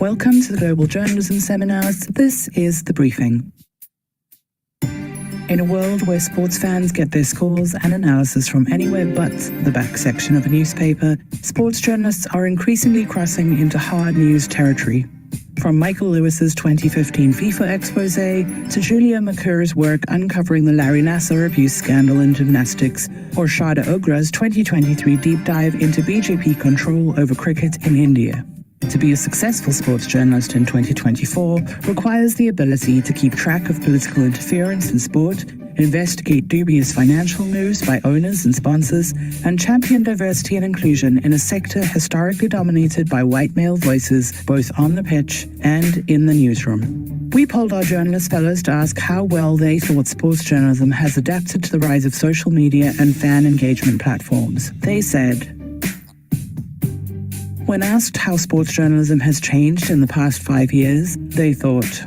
Welcome to the Global Journalism Seminars. This is The Briefing. In a world where sports fans get their scores and analysis from anywhere but the back section of a newspaper, sports journalists are increasingly crossing into hard news territory. From Michael Lewis's 2015 FIFA expose to Julia McCur's work uncovering the Larry Nassar abuse scandal in gymnastics, or Sharda Ugra's 2023 deep dive into BJP control over cricket in India. To be a successful sports journalist in 2024 requires the ability to keep track of political interference in sport, investigate dubious financial moves by owners and sponsors, and champion diversity and inclusion in a sector historically dominated by white male voices both on the pitch and in the newsroom. We polled our journalist fellows to ask how well they thought sports journalism has adapted to the rise of social media and fan engagement platforms. They said, when asked how sports journalism has changed in the past 5 years, they thought.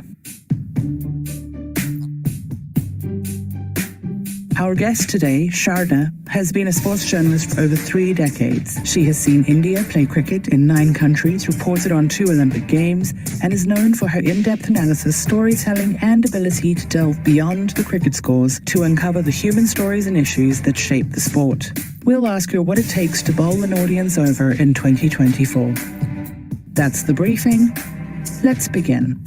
Our guest today, Sharda, has been a sports journalist for over 3 decades. She has seen India play cricket in 9 countries, reported on 2 Olympic Games, and is known for her in-depth analysis, storytelling, and ability to delve beyond the cricket scores to uncover the human stories and issues that shape the sport. We'll ask her what it takes to bowl an audience over in 2024. That's The Briefing. Let's begin.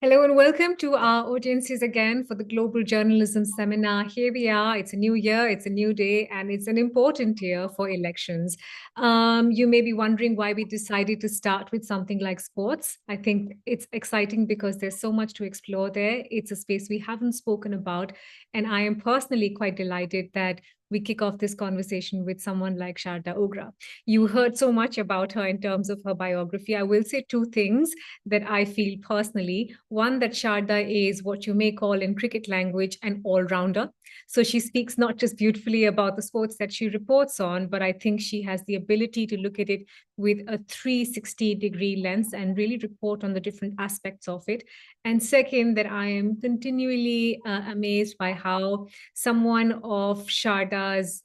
Hello and welcome to our audiences again for the Global Journalism Seminar. Here we are. It's a new year, it's a new day, and it's an important year for elections. You may be wondering why we decided to start with something like sports. I think it's exciting because there's so much to explore there. It's a space we haven't spoken about, and I am personally quite delighted that we kick off this conversation with someone like Sharda Ugra. You heard so much about her in terms of her biography. I will say 2 things that I feel personally. One, that Sharda is what you may call in cricket language an all-rounder. So she speaks not just beautifully about the sports that she reports on, but I think she has the ability to look at it with a 360-degree lens and really report on the different aspects of it. And second, that I am continually amazed by how someone of Sharda's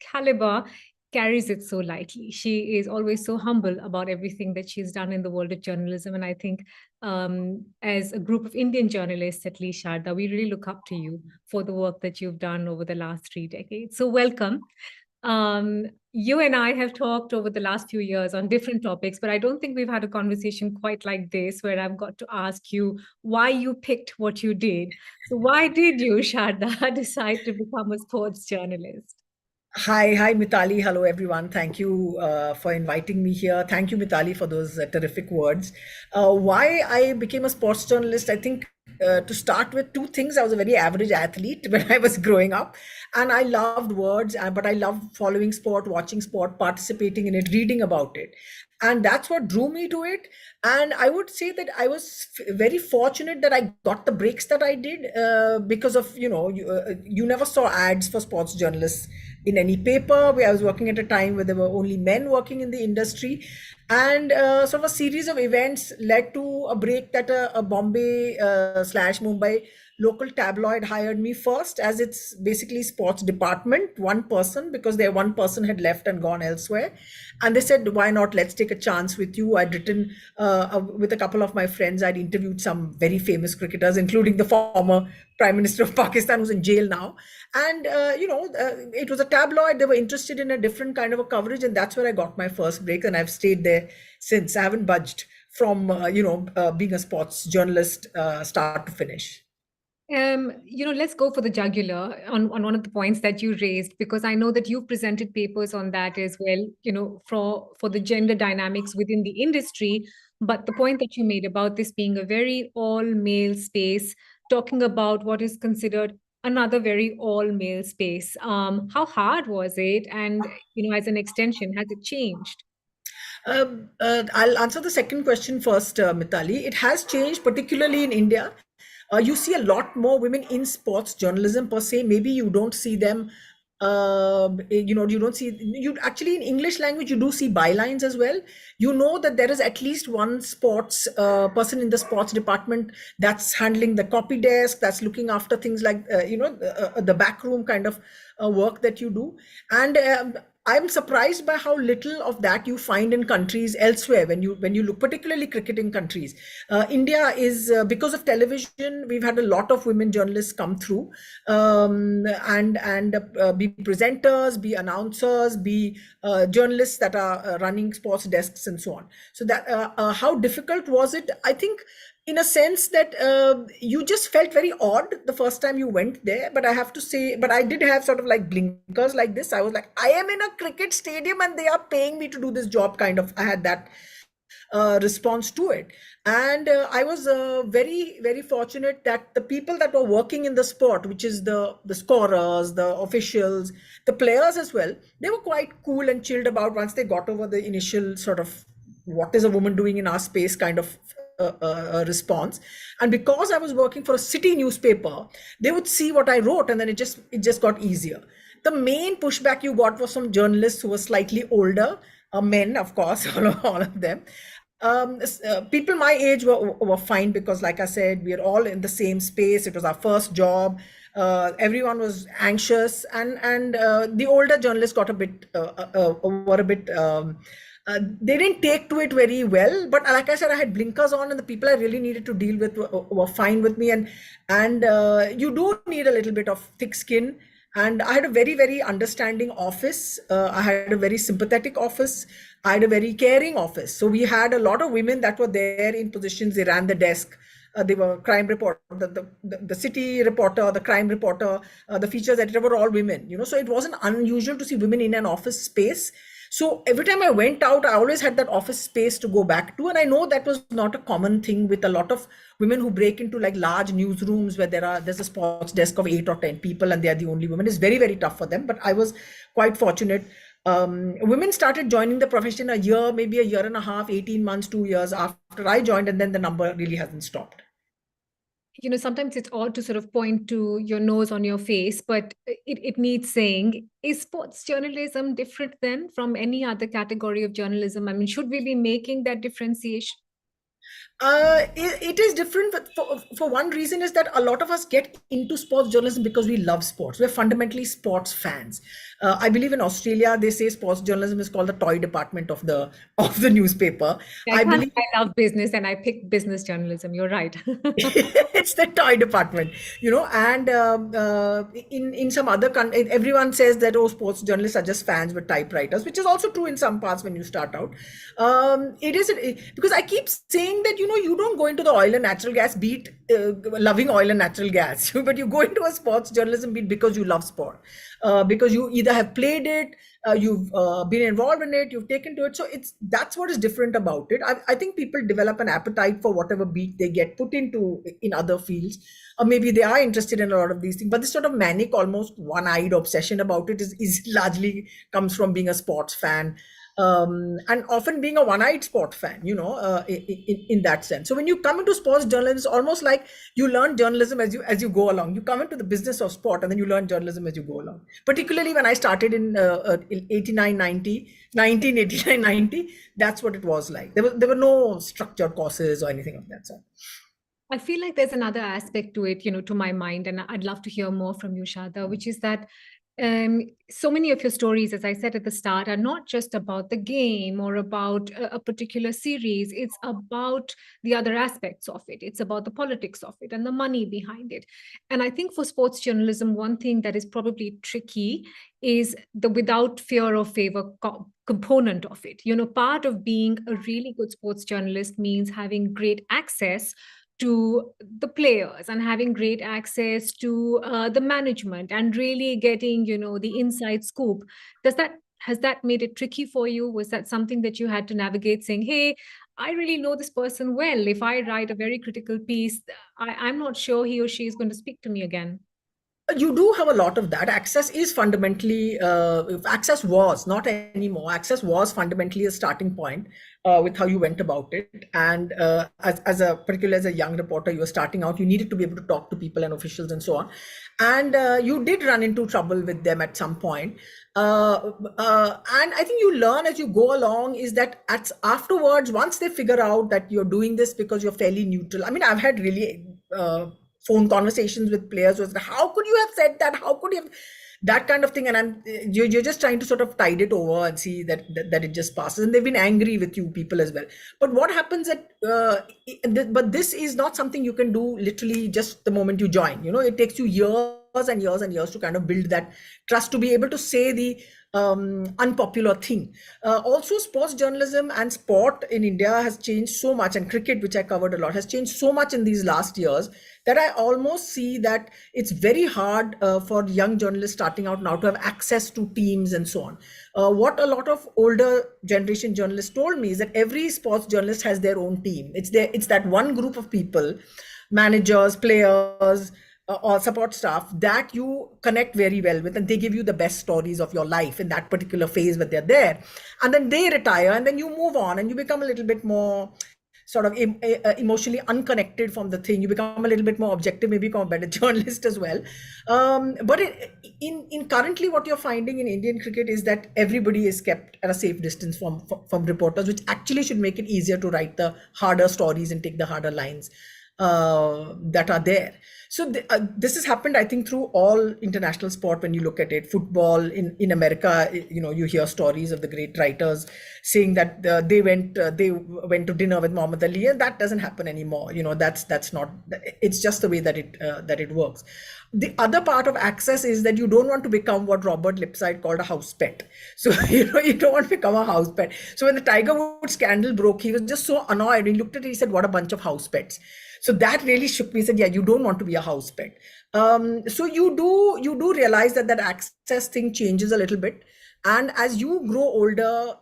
caliber carries it so lightly. She is always so humble about everything that she's done in the world of journalism. And I think as a group of Indian journalists, at least, Sharda, we really look up to you for the work that you've done over the last 3 decades. So welcome. You and I have talked over the last few years on different topics, but I don't think we've had a conversation quite like this, where I've got to ask you why you picked what you did. So why did you, Sharda, decide to become a sports journalist? Hi, Mitali. Hello, everyone. Thank you for inviting me here. Thank you, Mitali, for those terrific words. Why I became a sports journalist, I think to start with 2 things. I was a very average athlete when I was growing up, and I loved words, but I loved following sport, watching sport, participating in it, reading about it. And that's what drew me to it. And I would say that I was very fortunate that I got the breaks that I did because of, you never saw ads for sports journalists in any paper. Where I was working at a time where there were only men working in the industry. And sort of a series of events led to a break that a Bombay slash Mumbai local tabloid hired me first as its basically sports department, 1 person, because their 1 person had left and gone elsewhere. And they said, why not? Let's take a chance with you. I'd written with a couple of my friends, I'd interviewed some very famous cricketers, including the former Prime Minister of Pakistan, who's in jail now. And, it was a tabloid. They were interested in a different kind of a coverage. And that's where I got my first break. And I've stayed there since. I haven't budged from, being a sports journalist start to finish. Let's go for the jugular on one of the points that you raised, because I know that you've presented papers on that as well, for the gender dynamics within the industry. But the point that you made about this being a very all-male space, talking about what is considered another very all-male space. How hard was it? And, as an extension, has it changed? I'll answer the second question first, Mitali. It has changed, particularly in India. You see a lot more women in sports journalism per se. Maybe you don't see them. You don't see, you actually in English language, you do see bylines as well. You know that there is at least 1 sports person in the sports department that's handling the copy desk, that's looking after things like, the backroom kind of work that you do. And I'm surprised by how little of that you find in countries elsewhere. When you look, particularly cricketing countries, India is because of television. We've had a lot of women journalists come through, and be presenters, be announcers, be journalists that are running sports desks and so on. So that how difficult was it? I think in a sense that you just felt very odd the first time you went there. But I have to say, but I did have sort of like blinkers like this. I was like, I am in a cricket stadium and they are paying me to do this job, kind of. I had that response to it. And I was very, very fortunate that the people that were working in the sport, which is the scorers, the officials, the players as well, they were quite cool and chilled about once they got over the initial sort of what is a woman doing in our space kind of response. And because I was working for a city newspaper, they would see what I wrote, and then it just got easier. The main pushback you got was from journalists who were slightly older, men, of course, all of them. People my age were fine because, like I said, we are all in the same space. It was our first job. Everyone was anxious, and the older journalists got a bit were a bit. They didn't take to it very well, but like I said, I had blinkers on, and the people I really needed to deal with were fine with me. And you do need a little bit of thick skin. And I had a very, very understanding office. I had a very sympathetic office. I had a very caring office. So we had a lot of women that were there in positions. They ran the desk. They were crime reporter, the city reporter, the crime reporter, the features editor were all women. So it wasn't unusual to see women in an office space. So every time I went out, I always had that office space to go back to. And I know that was not a common thing with a lot of women who break into like large newsrooms where there's a sports desk of 8 or 10 people and they are the only women. It's very, very tough for them. But I was quite fortunate. Women started joining the profession maybe a year and a half, 18 months, 2 years after I joined. And then the number really hasn't stopped. Sometimes it's odd to sort of point to your nose on your face, but it needs saying, is sports journalism different then from any other category of journalism? I mean, should we be making that differentiation? It is different, but for one reason is that a lot of us get into sports journalism because we love sports. We're fundamentally sports fans. I believe in Australia they say sports journalism is called the toy department of the newspaper. I love business and I picked business journalism. You're right. It's the toy department, and in some other country, everyone says that sports journalists are just fans with typewriters, which is also true in some parts when you start out. It is because I keep saying that you don't go into the oil and natural gas beat loving oil and natural gas, but you go into a sports journalism beat because you love sport, because you either have played it, you've been involved in it, you've taken to it. So that's what is different about it. I think people develop an appetite for whatever beat they get put into in other fields, or maybe they are interested in a lot of these things. But this sort of manic, almost one-eyed obsession about it is largely comes from being a sports fan. And often being a one-eyed sport fan, in that sense. So when you come into sports journalism, it's almost like you learn journalism as you go along. You come into the business of sport and then you learn journalism as you go along. Particularly when I started in 1989, 90, that's what it was like. There were no structured courses or anything of that sort. I feel like there's another aspect to it, to my mind, and I'd love to hear more from you, Sharda, which is that so many of your stories, as I said at the start, are not just about the game or about a particular series. It's about the other aspects of it. It's about the politics of it and the money behind it. And I think for sports journalism, one thing that is probably tricky is the without fear or favor component of it. Part of being a really good sports journalist means having great access to the players and having great access to the management and really getting, the inside scoop. Has that made it tricky for you? Was that something that you had to navigate, saying, hey, I really know this person well. If I write a very critical piece, I'm not sure he or she is going to speak to me again. You do have a lot of that. Access is fundamentally, access was, not anymore, access was fundamentally a starting point with how you went about it. And particularly as a young reporter, you were starting out, you needed to be able to talk to people and officials and so on. And you did run into trouble with them at some point. And I think you learn as you go along is that afterwards, once they figure out that you're doing this because you're fairly neutral. I mean, I've had really phone conversations with players was, how could you have said that? How could you have? that kind of thing. And you're just trying to sort of tide it over and see that it just passes. And they've been angry with you people as well. But what happens but this is not something you can do literally just the moment you join. It takes you years and years and years to kind of build that trust, to be able to say the unpopular thing. Also, sports journalism and sport in India has changed so much, and cricket, which I covered a lot, has changed so much in these last years, that I almost see that it's very hard for young journalists starting out now to have access to teams and so on. What a lot of older generation journalists told me is that every sports journalist has their own team. It's that one group of people, managers, players, or support staff, that you connect very well with, and they give you the best stories of your life in that particular phase when they're there. And then they retire, and then you move on and you become a little bit more sort of emotionally unconnected from the thing. You become a little bit more objective, maybe become a better journalist as well. But in currently what you're finding in Indian cricket is that everybody is kept at a safe distance from reporters, which actually should make it easier to write the harder stories and take the harder lines that are there. So this has happened, I think, through all international sport. When you look at it, football in America, you hear stories of the great writers saying that they went to dinner with Muhammad Ali, and that doesn't happen anymore. That's not. It's just the way that it works. The other part of access is that you don't want to become what Robert Lipside called a house pet. So you don't want to become a house pet. So when the Tiger Woods scandal broke, he was just so annoyed. He looked at it, he said, "What a bunch of house pets." So that really shook me. He said, "Yeah, you don't want to be a house pet." So you do realize that access thing changes a little bit. And as you grow older,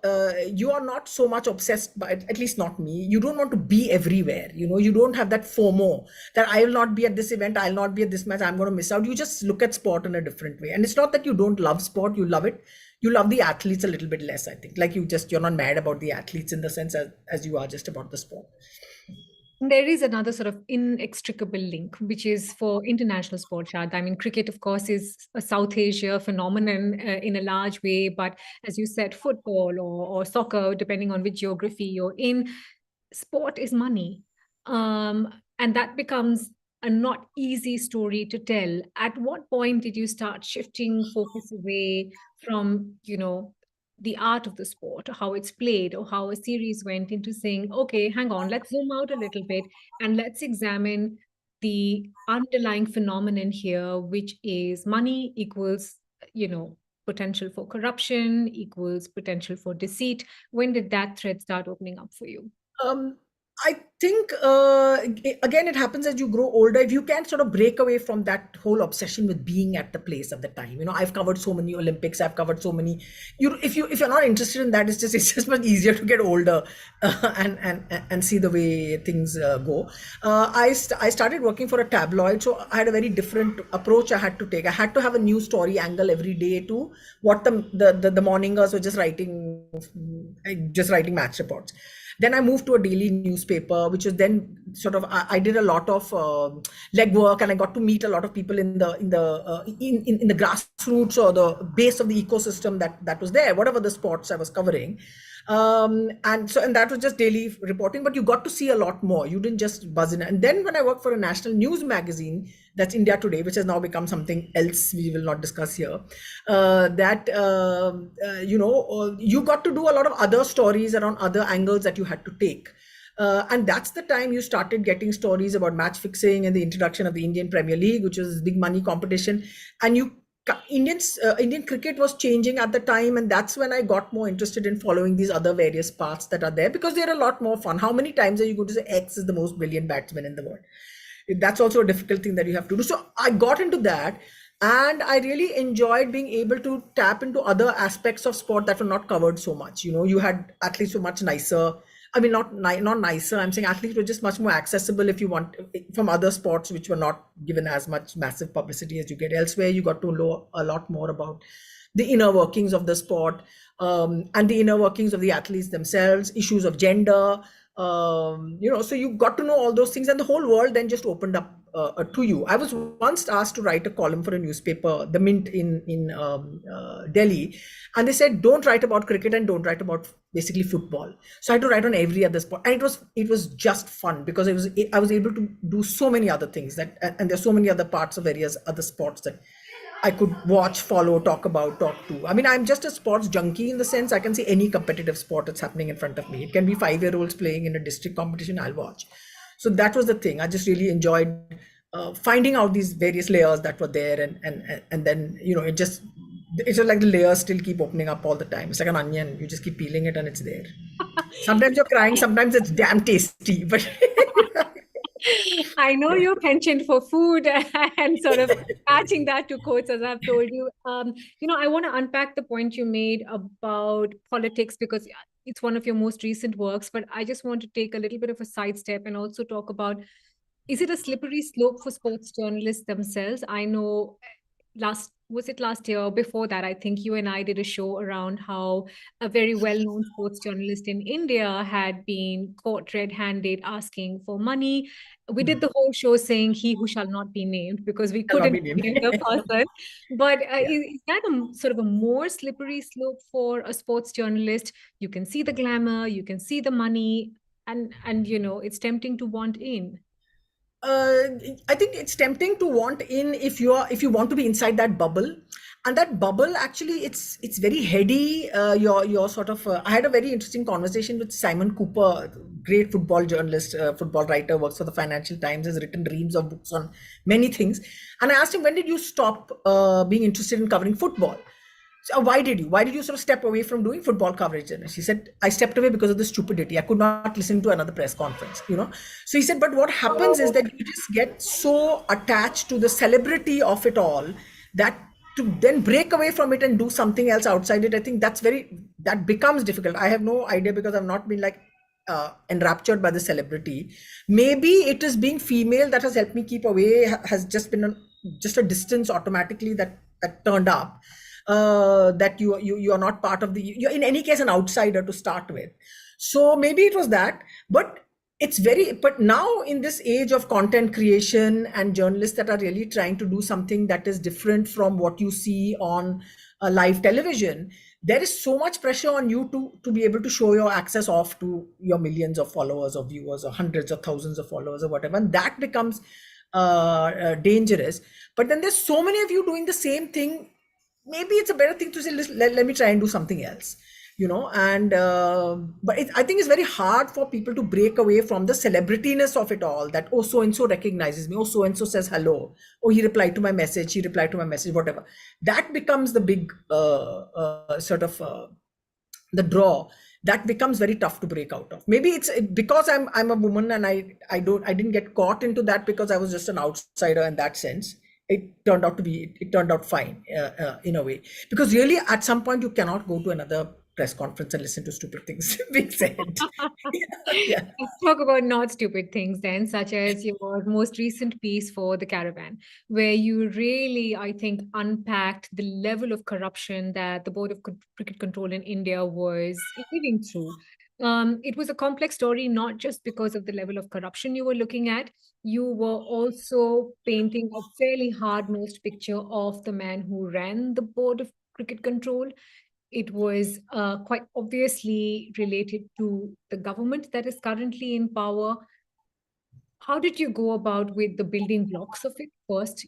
you are not so much obsessed by it, at least not me. You don't want to be everywhere. You don't have that FOMO that I will not be at this event, I'll not be at this match, I'm going to miss out. You just look at sport in a different way. And it's not that you don't love sport, you love it. You love the athletes a little bit less, I think. Like you're not mad about the athletes in the sense as you are just about the sport. There is another sort of inextricable link, which is for international sport, Shad. I mean, cricket, of course, is a South Asia phenomenon in a large way. But as you said, football or soccer, depending on which geography you're in, sport is money. And that becomes a not easy story to tell. At what point did you start shifting focus away from, the art of the sport, how it's played, or how a series went, into saying, okay, hang on, let's zoom out a little bit and let's examine the underlying phenomenon here, which is money equals, potential for corruption, equals potential for deceit. When did that thread start opening up for you? I think, again, it happens as you grow older. If you can sort of break away from that whole obsession with being at the place at the time. I've covered so many Olympics. I've covered so many. If you're not interested in that, it's just much easier to get older and see the way things go. I started working for a tabloid, so I had a very different approach I had to take. I had to have a new story angle every day to what the morningers were just writing match reports. Then I moved to a daily newspaper, which was then sort of I did a lot of legwork, and I got to meet a lot of people in the grassroots or the base of the ecosystem that was there, whatever the sports I was covering. And that was just daily reporting, but you got to see a lot more. You didn't just buzz in. And then when I worked for a national news magazine, that's India Today, which has now become something else we will not discuss here, you got to do a lot of other stories around other angles that you had to take. And that's the time you started getting stories about match fixing and the introduction of the Indian Premier League, which was big money competition. And Indian cricket was changing at the time, and that's when I got more interested in following these other various paths that are there, because they're a lot more fun. How many times are you going to say X is the most brilliant batsman in the world? That's also a difficult thing that you have to do. So I got into that, and I really enjoyed being able to tap into other aspects of sport that were not covered so much. You had athletes who were much nicer. I mean, not nicer. I'm saying athletes were just much more accessible if you want, from other sports which were not given as much massive publicity as you get elsewhere. You got to know a lot more about the inner workings of the sport, and the inner workings of the athletes themselves, issues of gender. So you got to know all those things, and the whole world then just opened up to you. I was once asked to write a column for a newspaper, The Mint in Delhi, and they said, don't write about cricket and don't write about basically football. So I had to write on every other sport, and it was just fun, because I was able to do so many other things and there's so many other parts of various other sports that I could watch, follow, talk about, talk to. I mean, I'm just a sports junkie in the sense I can see any competitive sport that's happening in front of me. It can be 5-year-olds playing in a district competition, I'll watch. So that was the thing. I just really enjoyed finding out these various layers that were there, and then it's just like the layers still keep opening up all the time. It's like an onion. You just keep peeling it and it's there. Sometimes you're crying, sometimes it's damn tasty, but I know your penchant for food and sort of attaching that to quotes, as I've told you. I want to unpack the point you made about politics because it's one of your most recent works, but I just want to take a little bit of a sidestep and also talk about, is it a slippery slope for sports journalists themselves? I know last year or before that, I think you and I did a show around how a very well-known sports journalist in India had been caught red-handed asking for money. We did the whole show saying he who shall not be named because we shall not couldn't be named. name the person. But Yeah. is that a sort of a more slippery slope for a sports journalist? You can see the glamour, you can see the money, and it's tempting to want in. uh, I think it's tempting to want in if you want to be inside that bubble, and that bubble actually it's very heady. Your sort of I had a very interesting conversation with Simon Cooper, great football journalist, football writer, works for the Financial Times, has written reams of books on many things, and I asked him, when did you stop being interested in covering football? So why did you sort of step away from doing football coverage? And she said, I stepped away because of the stupidity. I could not listen to another press conference. So he said, but what happens is that you just get so attached to the celebrity of it all that to then break away from it and do something else outside it, I think that becomes difficult. I have no idea because I've not been like enraptured by the celebrity. Maybe it is being female that has helped me keep away, has just been just a distance automatically that turned up, that you are not part of you're in any case an outsider to start with. So maybe it was that, but now in this age of content creation and journalists that are really trying to do something that is different from what you see on live television, there is so much pressure on you to be able to show your access off to your millions of followers or viewers or hundreds of thousands of followers or whatever, and that becomes dangerous. But then there's so many of you doing the same thing. Maybe it's a better thing to say, let me try and do something else, and but I think it's very hard for people to break away from the celebrityness of it all, that, oh, so and so recognizes me, oh, so and so says hello, oh, he replied to my message, whatever. That becomes the big sort of the draw that becomes very tough to break out of. Maybe it's because I'm a woman, and I didn't get caught into that because I was just an outsider in that sense. It turned out fine in a way, because really at some point you cannot go to another press conference and listen to stupid things being said. Yeah. Let's talk about not stupid things then, such as your most recent piece for The Caravan, where you really, I think, unpacked the level of corruption that the Board of Cricket Control in India was living through. It was a complex story, not just because of the level of corruption you were looking at. You were also painting a fairly hard-nosed picture of the man who ran the Board of Cricket Control. It was quite obviously related to the government that is currently in power. How did you go about with the building blocks of it first?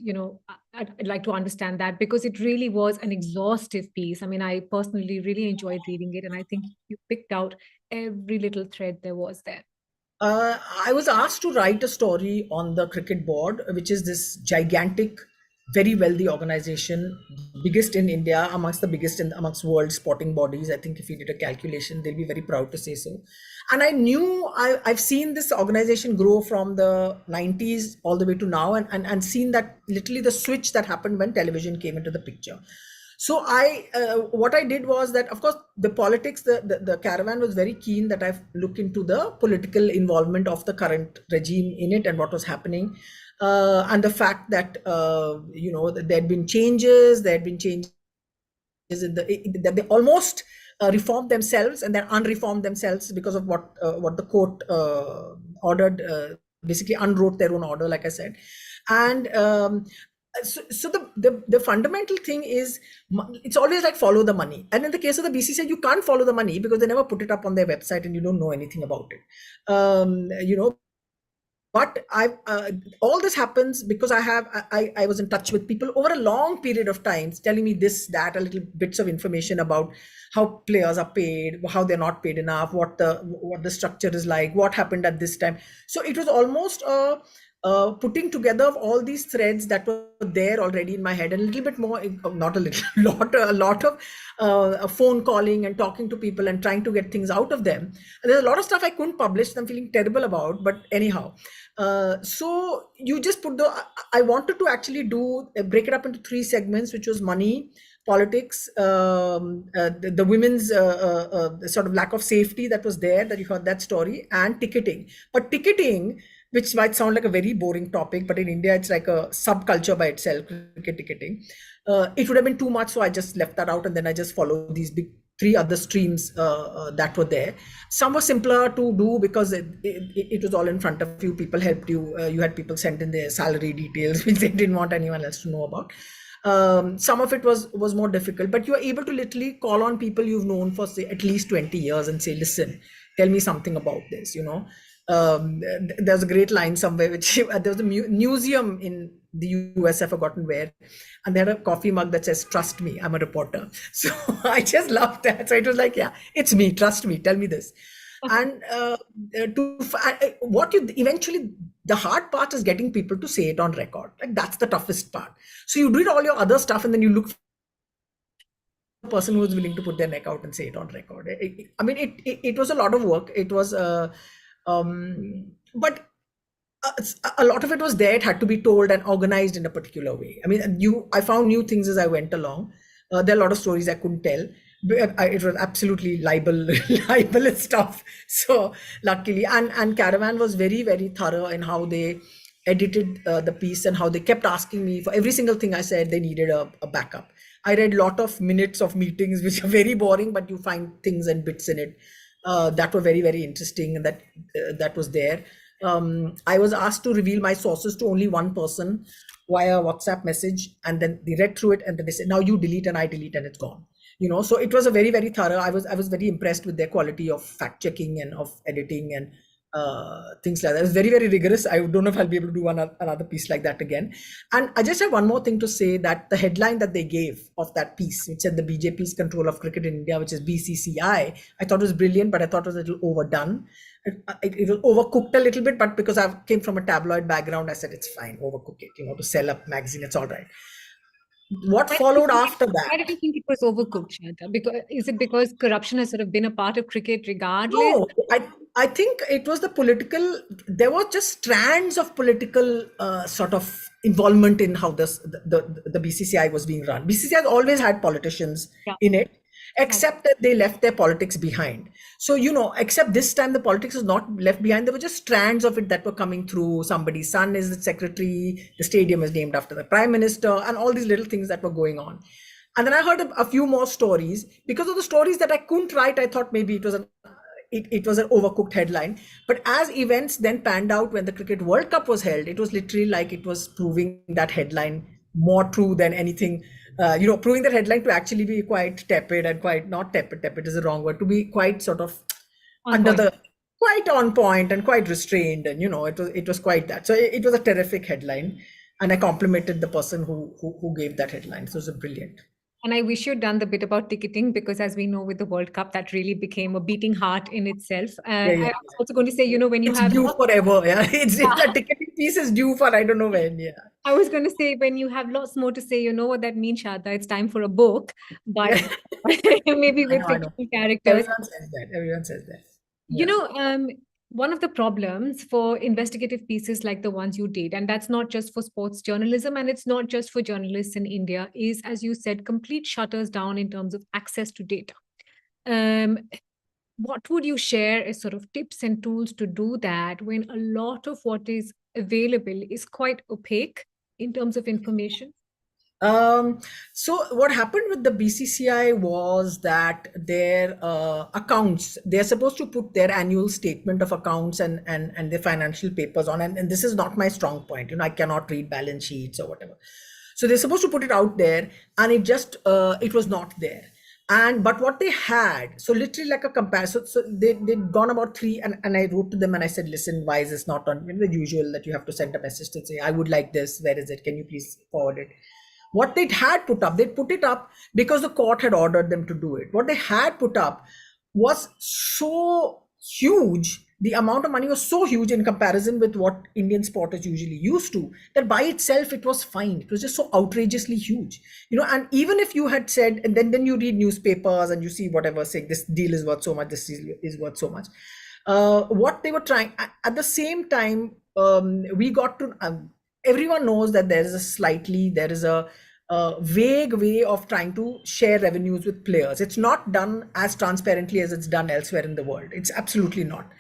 I'd like to understand that because it really was an exhaustive piece. I mean, I personally really enjoyed reading it, and I think you picked out every little thread there was there. I was asked to write a story on the cricket board, which is this gigantic, very wealthy organization, biggest in India, amongst the biggest amongst world sporting bodies. I think if you did a calculation, they'll be very proud to say so. And I knew I've seen this organization grow from the 90s all the way to now, and seen that literally the switch that happened when television came into the picture. So what I did was that, of course, the politics, the Caravan was very keen that I look into the political involvement of the current regime in it and what was happening, and the fact that there had been changes that they almost reformed themselves and then unreformed themselves because of what the court ordered, basically unwrote their own order, like I said, and. So the fundamental thing is, it's always like follow the money. And in the case of the BCCI, you can't follow the money because they never put it up on their website and you don't know anything about it. but all this happens because I was in touch with people over a long period of time, telling me this, that, a little bits of information about how players are paid, how they're not paid enough, what the structure is like, what happened at this time. So it was almost putting together of all these threads that were there already in my head, and a little bit more, not a little, a lot of phone calling and talking to people and trying to get things out of them. And there's a lot of stuff I couldn't publish, I'm feeling terrible about, but anyhow. So you just put I wanted to actually break it up into 3 segments, which was money, politics, the women's sort of lack of safety that was there, that you heard that story, and ticketing. But ticketing, which might sound like a very boring topic, but in India, it's like a subculture by itself, cricket ticketing. It would have been too much, so I just left that out, and then I just followed these big 3 other streams that were there. Some were simpler to do because it was all in front of you. People helped you. You had people send in their salary details, which they didn't want anyone else to know about. Some of it was more difficult, but you are able to literally call on people you've known for, say, at least 20 years and say, listen, tell me something about this, there's a great line somewhere, which there was a museum in the US, I've forgotten where, and they had a coffee mug that says, trust me, I'm a reporter. So I just loved that. So it was like, yeah, it's me, trust me, tell me this. And what you eventually, the hard part is getting people to say it on record. Like, that's the toughest part. So you do all your other stuff, and then you look for a person who is willing to put their neck out and say it on record. It was a lot of work. It was but a lot of it was there. It had to be told and organized in a particular way. I found new things as I went along. There are a lot of stories I couldn't tell. It was absolutely libelous stuff. So luckily, and Caravan was very, very thorough in how they edited the piece, and how they kept asking me for every single thing I said. They needed a backup. I read a lot of minutes of meetings, which are very boring, but you find things and bits in it that were very, very interesting, and that was there. I was asked to reveal my sources to only one person via WhatsApp message, and then they read through it, and then they said, now you delete, and I delete, and it's gone. So it was a very, very thorough. I was very impressed with their quality of fact checking and of editing and things like that. It was very, very rigorous. I don't know if I'll be able to do another piece like that again. And I just have one more thing to say, that the headline that they gave of that piece, which said the BJP's control of cricket in India, which is BCCI, I thought was brilliant, but I thought it was a little overdone. It was overcooked a little bit, but because I came from a tabloid background, I said, it's fine, overcook it, to sell a magazine, it's all right. What followed after that? Why did you think it was overcooked, Sharda? Is it because corruption has sort of been a part of cricket regardless? No, I think it was the political, there were just strands of political sort of involvement in how the BCCI was being run. BCCI has always had politicians in it, except that they left their politics behind. So, except this time the politics was not left behind. There were just strands of it that were coming through. Somebody's son is the secretary, the stadium is named after the prime minister, and all these little things that were going on. And then I heard a few more stories. Because of the stories that I couldn't write, I thought maybe it was an overcooked headline. But as events then panned out, when the Cricket World Cup was held, it was literally like it was proving that headline more true than anything. Proving that headline to actually be quite tepid, and quite not tepid is the wrong word, to be quite sort of quite on point and quite restrained, and it was quite that. So it was a terrific headline, and I complimented the person who gave that headline. So it was brilliant. And I wish you'd done the bit about ticketing, because as we know, with the World Cup, that really became a beating heart in itself. I was also going to say, when you it's due forever. Yeah, it's the ticketing piece is due for I don't know when. Yeah. I was going to say, when you have lots more to say, you know what that means, Sharda. It's time for a book, but maybe with fictional characters. Everyone says that. Yeah. One of the problems for investigative pieces like the ones you did, and that's not just for sports journalism, and it's not just for journalists in India, is, as you said, complete shutters down in terms of access to data. What would you share as sort of tips and tools to do that when a lot of what is available is quite opaque in terms of information? So what happened with the BCCI was that their accounts, they're supposed to put their annual statement of accounts and their financial papers on, and this is not my strong point. I cannot read balance sheets or whatever. So they're supposed to put it out there, and it was not there. But what they had, so literally like a comparison, so they'd gone about three, and I wrote to them and I said, listen, why is this not on, the usual that you have to send a message to say, I would like this, where is it, can you please forward it? What they had put up, they put it up because the court had ordered them to do it. What they had put up was so huge, the amount of money was so huge in comparison with what Indian sport is usually used to, that by itself it was fine. It was just so outrageously huge, and even if you had said, and then you read newspapers and you see whatever saying this deal is worth so much, this deal is worth so much. What they were trying at the same time, we got to, everyone knows that there is a vague way of trying to share revenues with players. It's not done as transparently as it's done elsewhere in the world. It's absolutely not.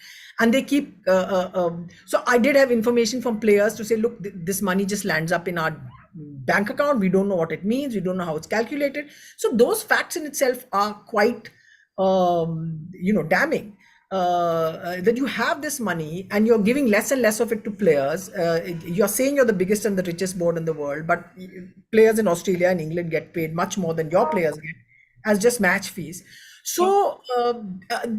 And they keep, so I did have information from players to say, look, this money just lands up in our bank account. We don't know what it means. We don't know how it's calculated. So those facts in itself are quite, damning. That you have this money and you're giving less and less of it to players. You're saying you're the biggest and the richest board in the world, but players in Australia and England get paid much more than your players get as just match fees. So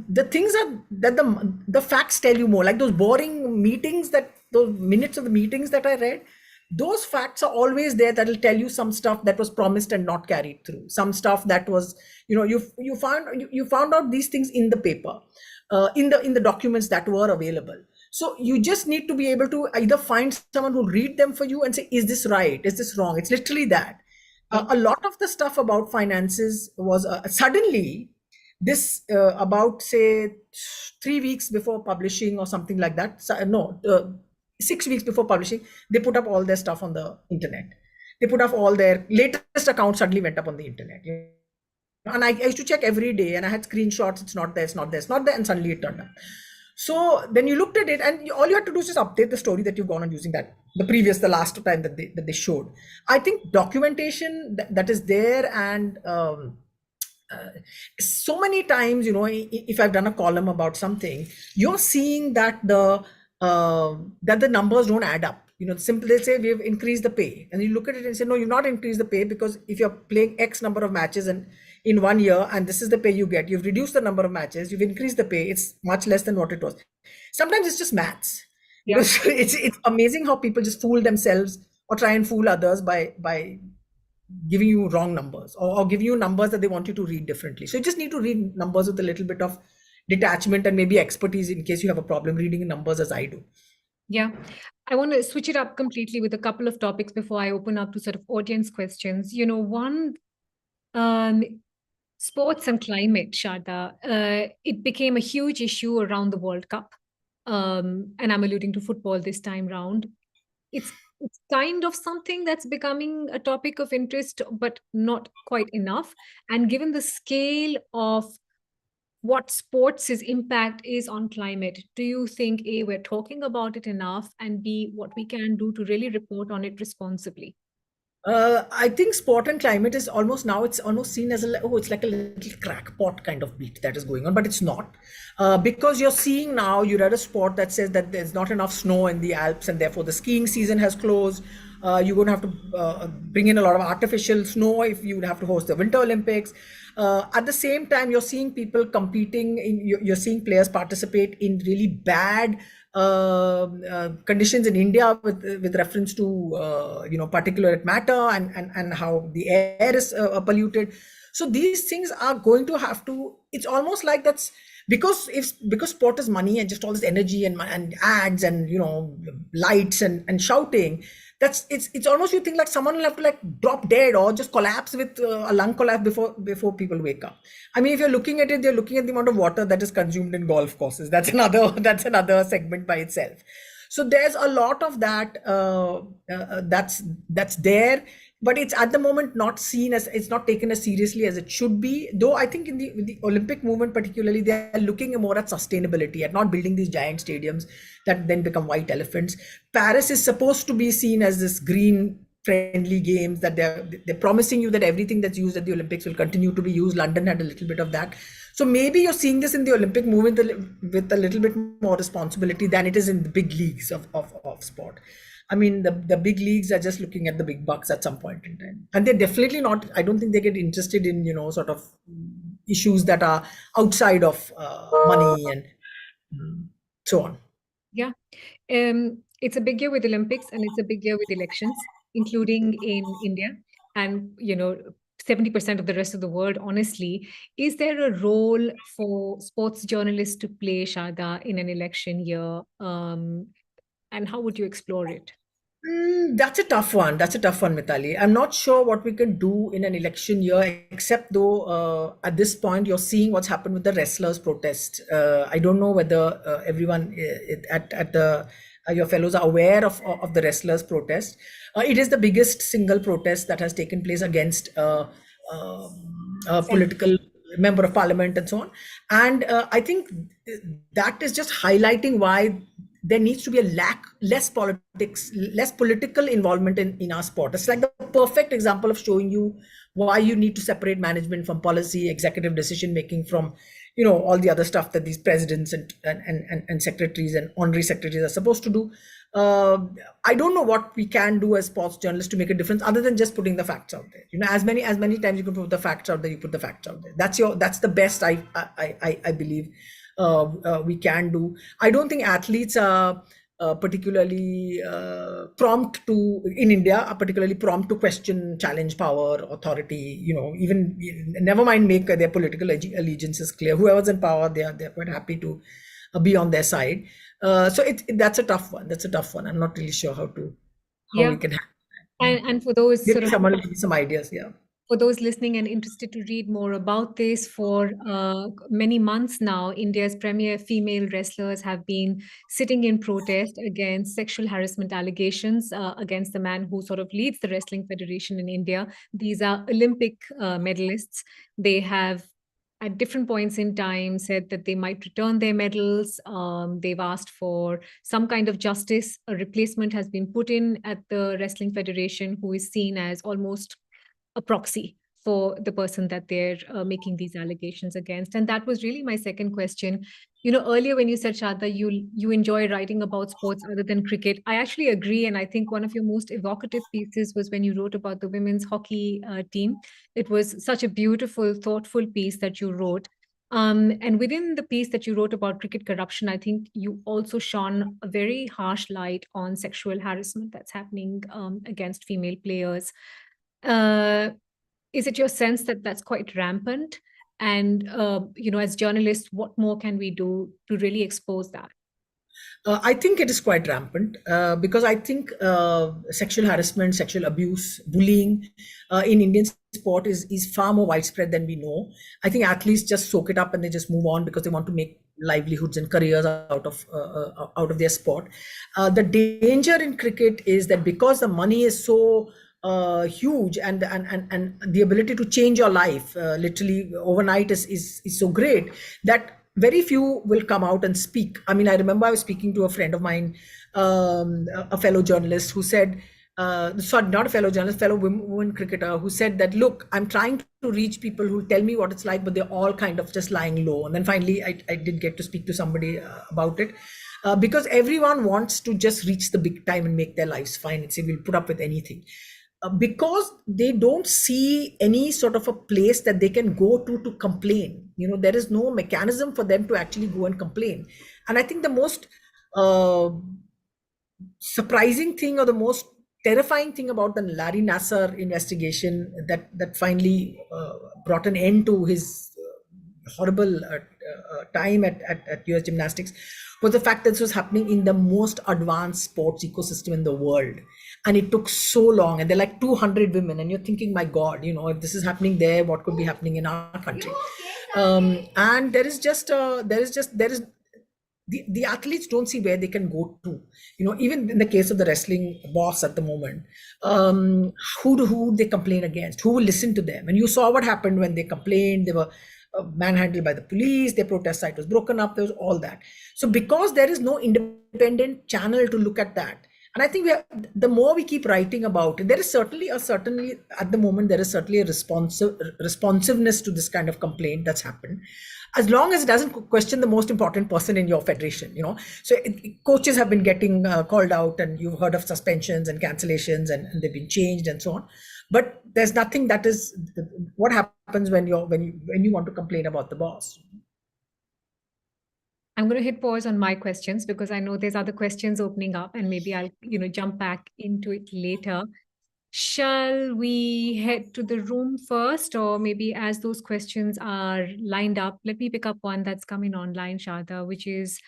the things that the facts tell you more, like those boring meetings, those minutes of the meetings that I read, those facts are always there. That will tell you some stuff that was promised and not carried through, some stuff that was, you found out these things in the paper, in the documents that were available. So you just need to be able to either find someone who read them for you and say, is this right, is this wrong? It's literally that. A lot of the stuff about finances was suddenly this, about say 3 weeks before publishing or something like that. So, no, 6 weeks before publishing, they put up all their stuff on the internet. They put up all their latest accounts suddenly went up on the internet. And I used to check every day, and I had screenshots. It's not there, it's not there, it's not there, and suddenly it turned up. So then you looked at it, and all you had to do is just update the story that you've gone on using the last time that they showed. I think documentation that is there, and so many times, if I've done a column about something, you're seeing that the numbers don't add up. Simply they say we've increased the pay, and you look at it and say, no, you've not increased the pay, because if you're playing X number of matches and in 1 year, and this is the pay you get, you've reduced the number of matches, you've increased the pay, it's much less than what it was. Sometimes it's just maths. Yeah. It's amazing how people just fool themselves or try and fool others by giving you wrong numbers, or giving you numbers that they want you to read differently. So you just need to read numbers with a little bit of detachment and maybe expertise in case you have a problem reading numbers, as I do. Yeah. I want to switch it up completely with a couple of topics before I open up to sort of audience questions. One, sports and climate, Sharda, it became a huge issue around the World Cup. And I'm alluding to football this time round. It's kind of something that's becoming a topic of interest, but not quite enough. And given the scale of what sports' impact is on climate, do you think, A, we're talking about it enough, and B, what we can do to really report on it responsibly? I think sport and climate is almost seen as it's like a little crackpot kind of beat that is going on, but it's not. Because you're seeing now, you read a sport that says that there's not enough snow in the Alps, and therefore the skiing season has closed. You're going to have to bring in a lot of artificial snow if you would have to host the Winter Olympics. At the same time, you're seeing people competing, you're seeing players participate in really bad conditions in India with reference to particulate matter and how the air is polluted. So these things are going to have to. It's almost like that's because sport is money and just all this energy and ads and lights and shouting. It's almost, you think like someone will have to like drop dead or just collapse with a lung collapse before people wake up. I mean, if you're looking at it, they're looking at the amount of water that is consumed in golf courses. That's another segment by itself. So there's a lot of that that's there, but it's at the moment not seen as, it's not taken as seriously as it should be. Though I think in the Olympic movement particularly, they're looking more at sustainability, at not building these giant stadiums that then become white elephants. Paris is supposed to be seen as this green friendly games, that they're promising you that everything that's used at the Olympics will continue to be used. London had a little bit of that. So maybe you're seeing this in the Olympic movement with a little bit more responsibility than it is in the big leagues of sport. I mean, the big leagues are just looking at the big bucks at some point in time, and they're definitely not. I don't think they get interested in sort of issues that are outside of money and so on. Yeah. It's a big year with Olympics and it's a big year with elections, including in India and 70% of the rest of the world, honestly. Is there a role for sports journalists to play, Sharda, in an election year? And how would you explore it? That's a tough one. That's a tough one, Mitali. I'm not sure what we can do in an election year, except though at this point you're seeing what's happened with the wrestlers' protest. I don't know whether everyone at the your fellows are aware of the wrestlers' protest. It is the biggest single protest that has taken place against a political member of parliament and so on. And I think that is just highlighting why there needs to be less politics, less political involvement in our sport. It's like the perfect example of showing you why you need to separate management from policy, executive decision making from, all the other stuff that these presidents and secretaries and honorary secretaries are supposed to do. I don't know what we can do as sports journalists to make a difference other than just putting the facts out there. As many times you can put the facts out there, you put the facts out there. That's the best I believe we can do. I don't think athletes are particularly prompt to in India are particularly prompt to question, challenge power, authority. Even never mind make their political allegiances clear. Whoever's in power, they're quite happy to be on their side. So that's a tough one. That's a tough one. I'm not really sure how we can. And for those maybe someone will give me some ideas. Yeah. For those listening and interested to read more about this, for many months now, India's premier female wrestlers have been sitting in protest against sexual harassment allegations against the man who sort of leads the Wrestling Federation in India. These are Olympic medalists. They have at different points in time said that they might return their medals. They've asked for some kind of justice. A replacement has been put in at the Wrestling Federation, who is seen as almost a proxy for the person that they're making these allegations against. And that was really my second question. Earlier when you said, Shada, you enjoy writing about sports other than cricket, I actually agree. And I think one of your most evocative pieces was when you wrote about the women's hockey team. It was such a beautiful, thoughtful piece that you wrote. And within the piece that you wrote about cricket corruption, I think you also shone a very harsh light on sexual harassment that's happening against female players. Is it your sense that that's quite rampant? And, as journalists, what more can we do to really expose that? I think it is quite rampant because I think sexual harassment, sexual abuse, bullying in Indian sport is far more widespread than we know. I think athletes just soak it up and they just move on because they want to make livelihoods and careers out of their sport. The danger in cricket is that because the money is so huge and the ability to change your life literally overnight is so great that very few will come out and speak. I mean, I remember I was speaking to a friend of mine, a fellow journalist who said, sorry, not a fellow journalist, fellow woman cricketer who said that, look, I'm trying to reach people who tell me what it's like, but they're all kind of just lying low. And then finally, I did get to speak to somebody about it. Because everyone wants to just reach the big time and make their lives fine and say, we'll put up with anything. Because they don't see any sort of a place that they can go to complain. There is no mechanism for them to actually go and complain. And I think the most surprising thing or the most terrifying thing about the Larry Nassar investigation that finally brought an end to his horrible time at US Gymnastics was the fact that this was happening in the most advanced sports ecosystem in the world. And it took so long, and they're like 200 women, and you're thinking, my God, if this is happening there, what could be happening in our country? And there is the athletes don't see where they can go to. Even in the case of the wrestling boss at the moment, who they complain against, who will listen to them? And you saw what happened when they complained. They were manhandled by the police, their protest site was broken up, there was all that. So because there is no independent channel to look at that, and I think the more we keep writing about it, there is certainly at the moment, there is certainly a responsiveness to this kind of complaint that's happened. as long as it doesn't question the most important person in your federation, So coaches have been getting called out, and you've heard of suspensions and cancellations, and they've been changed and so on. But there's nothing that is what happens when you want to complain about the boss. I'm going to hit pause on my questions because I know there's other questions opening up, and maybe I'll, jump back into it later. Shall we head to the room first, or maybe as those questions are lined up, let me pick up one that's coming online, Sharda, which is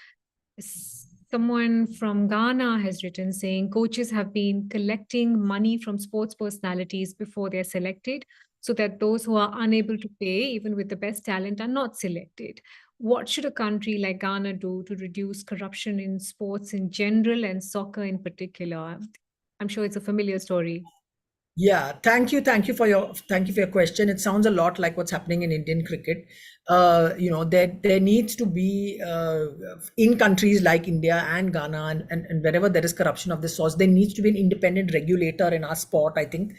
someone from Ghana has written saying coaches have been collecting money from sports personalities before they're selected, so that those who are unable to pay, even with the best talent, are not selected. What should a country like Ghana do to reduce corruption in sports in general and soccer in particular? I'm sure it's a familiar story. Yeah, thank you for your question. It sounds a lot like what's happening in Indian cricket. There needs to be in countries like India and Ghana, and wherever there is corruption of this sort, there needs to be an independent regulator in our sport. I think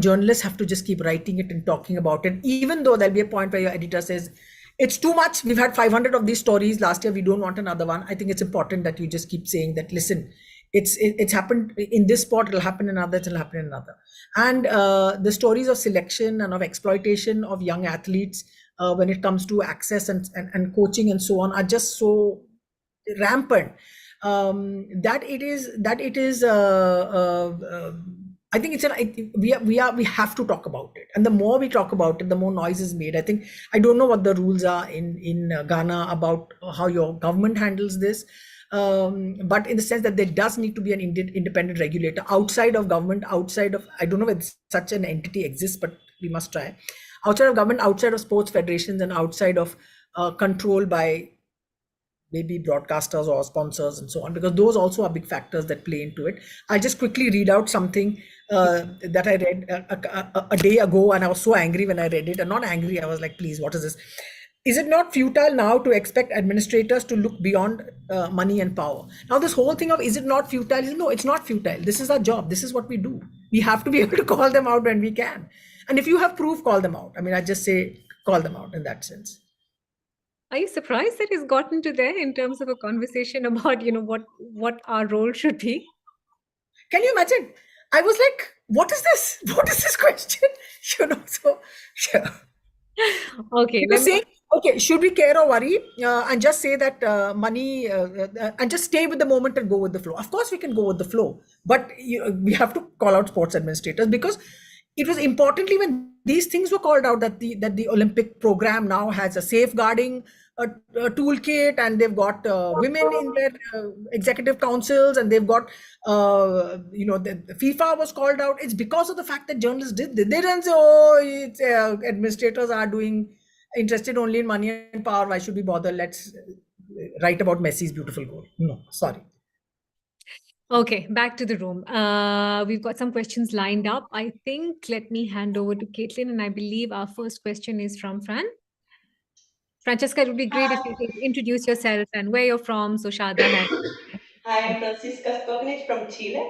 journalists have to just keep writing it and talking about it, even though there'll be a point where your editor says it's too much. We've had 500 of these stories last year. We don't want another one. I think it's important that you just keep saying that. Listen, it's happened in this sport, it'll happen in another, it'll happen in another. And the stories of selection and of exploitation of young athletes when it comes to access and coaching and so on are just so rampant, that it is I think we have to talk about it, and the more we talk about it, the more noise is made. I don't know what the rules are in Ghana about how your government handles this, but in the sense that there does need to be an independent regulator outside of government, outside of, I don't know whether such an entity exists, but we must try. Outside of government, outside of sports federations, and outside of control by maybe broadcasters or sponsors and so on, because those also are big factors that play into it. I'll just quickly read out something that I read a day ago, and I was so angry when I read it. And not angry, I was like, please, what is this? Is it not futile now to expect administrators to look beyond money and power? Now, this whole thing of is it not futile? No, it's not futile. This is our job. This is what we do. We have to be able to call them out when we can. And if you have proof, call them out. I mean, I just say call them out in that sense. Are you surprised that it's gotten to there in terms of a conversation about, what our role should be? Can you imagine? I was like, what is this? What is this question? So yeah. Okay. Okay, should we care or worry? And just say that money, and just stay with the moment and go with the flow. Of course, we can go with the flow, but we have to call out sports administrators, because it was importantly when these things were called out that the Olympic program now has a safeguarding toolkit, and they've got women in their executive councils, and they've got the FIFA was called out. It's because of the fact that journalists did this. They didn't say, oh, it's, administrators are interested only in money and power. Why should we bother? Let's write about Messi's beautiful goal. No, sorry. Okay, back to the room. We've got some questions lined up. I think let me hand over to Caitlin, and I believe our first question is from Fran. Francesca, it would be great if you could introduce yourself and where you're from. So Sharda has. Hi, I'm Francisca Stognich from Chile.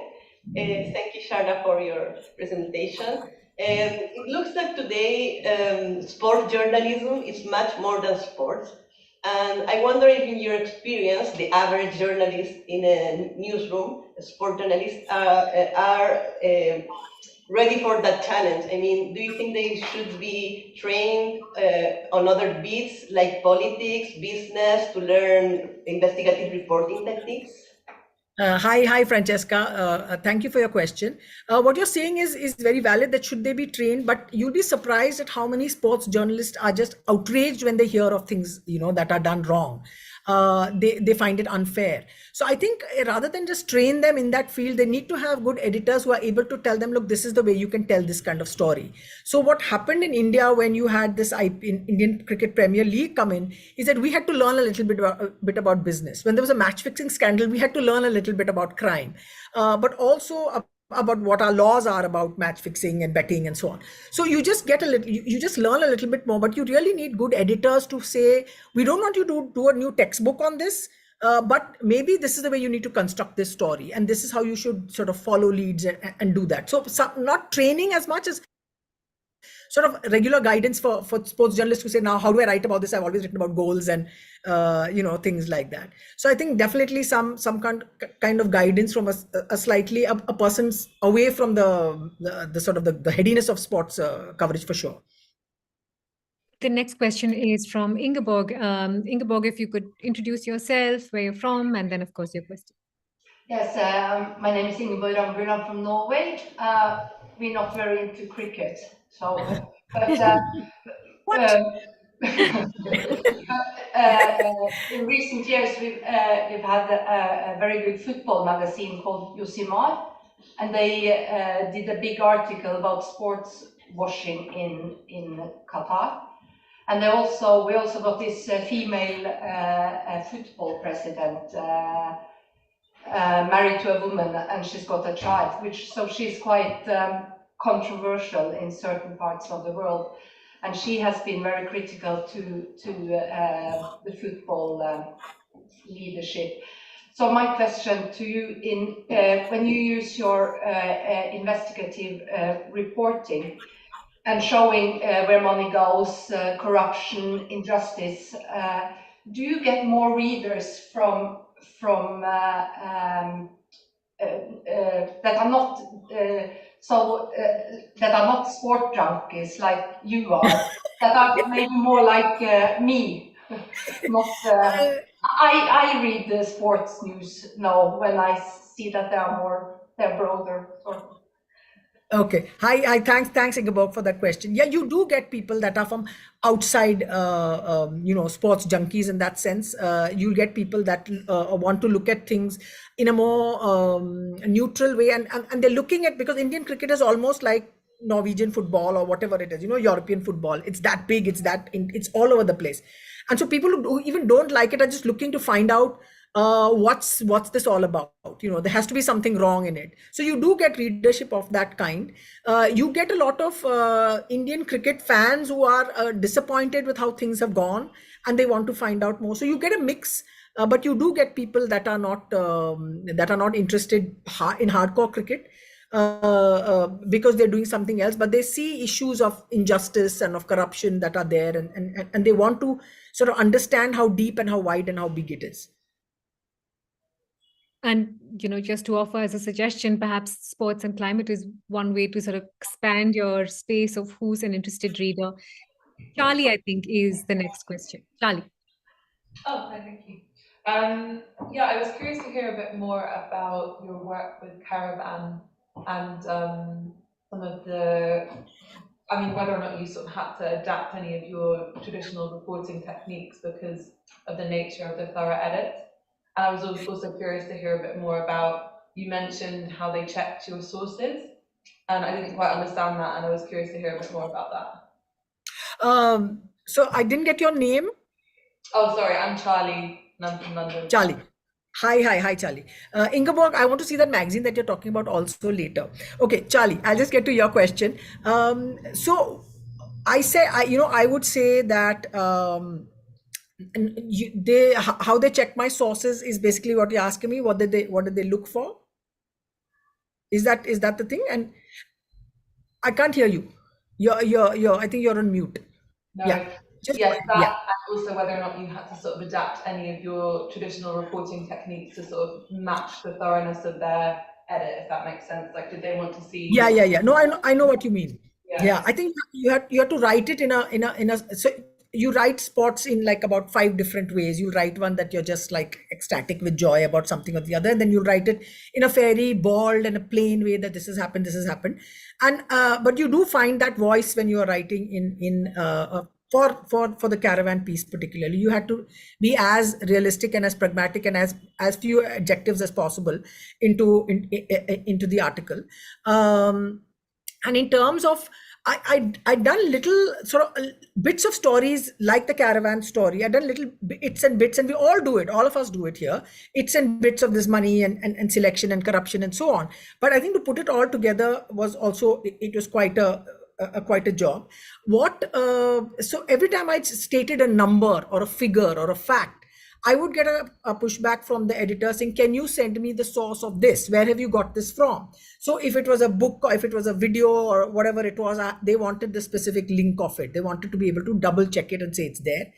Thank you, Sharda, for your presentation. It looks like today sport journalism is much more than sports. And I wonder if, in your experience, the average journalist in a newsroom, a sport journalist, are ready for that challenge. I mean, do you think they should be trained on other beats like politics, business, to learn investigative reporting techniques? Hi, Francesca. Thank you for your question. What you're saying is very valid. That should they be trained, but you'll be surprised at how many sports journalists are just outraged when they hear of things that are done wrong. They find it unfair. So I think rather than just train them in that field, they need to have good editors who are able to tell them, look, this is the way you can tell this kind of story. So what happened in India when you had this Indian Cricket Premier League come in is that we had to learn a little bit about business. When there was a match fixing scandal, we had to learn a little bit about crime, but also about what our laws are about match fixing and betting and so on. So you just get you just learn a little bit more, but you really need good editors to say, we don't want you to do a new textbook on this, but maybe this is the way you need to construct this story, and this is how you should sort of follow leads and do that. So not training as much as sort of regular guidance for sports journalists who say, now how do I write about this? I've always written about goals and things like that. So I think definitely some kind of guidance from a slightly a person's away from the sort of the headiness of sports coverage for sure. The next question is from Ingeborg. Ingeborg, if you could introduce yourself, where you're from, and then, of course, your question. Yes, my name is Ingeborg Rambrun. I'm from Norway. We're not very into cricket, so but in recent years we've had a very good football magazine called Josimar, and they did a big article about sports washing in Qatar. And we also got this female football president married to a woman, and she's got a child, so she's quite controversial in certain parts of the world, and she has been very critical to the football leadership. So my question to you, when you use your investigative reporting and showing where money goes, corruption, injustice, do you get more readers from that are not that are not sport junkies like you are, that are maybe more like me? Not. I read the sports news now when I see that they're broader. Sort of. Okay. Hi. Thanks, Ingeborg, for that question. Yeah, you do get people that are from outside, sports junkies in that sense. You'll get people that want to look at things in a more neutral way, and they're looking at, because Indian cricket is almost like Norwegian football or whatever it is, European football. It's that big. It's all over the place, and so people who even don't like it are just looking to find out what's this all about. There has to be something wrong in it. So you do get readership of that kind. You get a lot of Indian cricket fans who are disappointed with how things have gone, and they want to find out more. So you get a mix, but you do get people that are not interested in hardcore cricket, because they're doing something else, but they see issues of injustice and of corruption that are there, and they want to sort of understand how deep and how wide and how big it is. And, just to offer as a suggestion, perhaps sports and climate is one way to sort of expand your space of who's an interested reader. Charlie, I think, is the next question. Charlie. Oh, hi, thank you. I was curious to hear a bit more about your work with Caravan and some of whether or not you sort of had to adapt any of your traditional reporting techniques because of the nature of the thorough edit. And I was also curious to hear a bit more about, you mentioned how they checked your sources, and I didn't quite understand that, and I was curious to hear a bit more about that. So I didn't get your name. Oh, sorry, I'm Charlie, and I'm from London. Charlie. Hi, Charlie. Ingeborg, I want to see that magazine that you're talking about also later. Okay, Charlie, I'll just get to your question. So I would say that how they check my sources is basically what you're asking me. What did they look for? Is that the thing? And I can't hear you. I think you're on mute. No. Yeah. Yes, that, and also whether or not you had to sort of adapt any of your traditional reporting techniques to sort of match the thoroughness of their edit, if that makes sense. Like, did they want to see? Yeah. No, I know what you mean. Yeah. I think you have to write it in a. So you write spots in like about 5 different ways. You write one that you're just like ecstatic with joy about something or the other, and then you write it in a very bold and a plain way that this has happened, and but you do find that voice when you are writing in for the Caravan piece particularly. You had to be as realistic and as pragmatic and as few adjectives as possible into the article. And in terms of, I'd done little sort of bits of stories like the Caravan story. I'd done little bits, and we all do it. All of us do it here. It's and bits of this money and selection and corruption and so on. But I think to put it all together was also, it was quite a job. So every time I stated a number or a figure or a fact, I would get a pushback from the editor saying, can you send me the source of this? Where have you got this from? So if it was a book or if it was a video or whatever it was, they wanted the specific link of it. They wanted to be able to double check it and say it's there.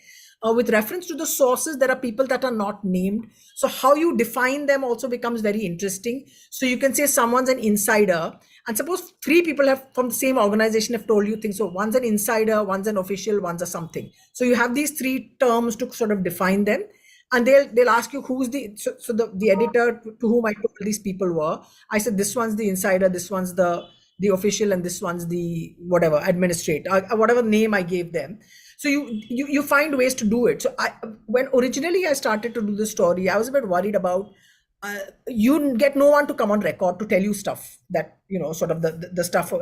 With reference to the sources, there are people that are not named. So how you define them also becomes very interesting. So you can say someone's an insider, and suppose three people have from the same organization have told you things. So one's an insider, one's an official, one's a something. So you have these three terms to sort of define them. And they'll ask you who's the editor to whom I told these people were. I said this one's the insider, this one's the official, and this one's the whatever administrator, whatever name I gave them. So you find ways to do it. So when originally I started to do the story, I was a bit worried about you get no one to come on record to tell you stuff that sort of the stuff.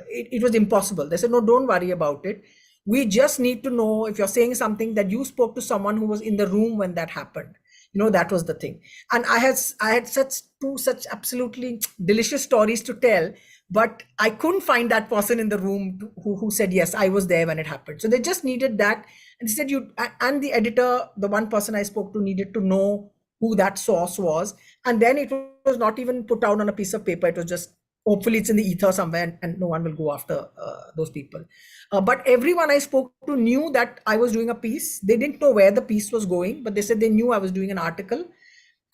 It was impossible. They said, no, don't worry about it. We just need to know if you're saying something that you spoke to someone who was in the room when that happened. That was the thing. And I had such absolutely delicious stories to tell, but I couldn't find that person in the room who said, yes, I was there when it happened. So they just needed that. And they said, and the editor, the one person I spoke to, needed to know who that source was. And then it was not even put out on a piece of paper. It was just, hopefully it's in the ether somewhere, and no one will go after those people. But everyone I spoke to knew that I was doing a piece. They didn't know where the piece was going, but they said they knew I was doing an article.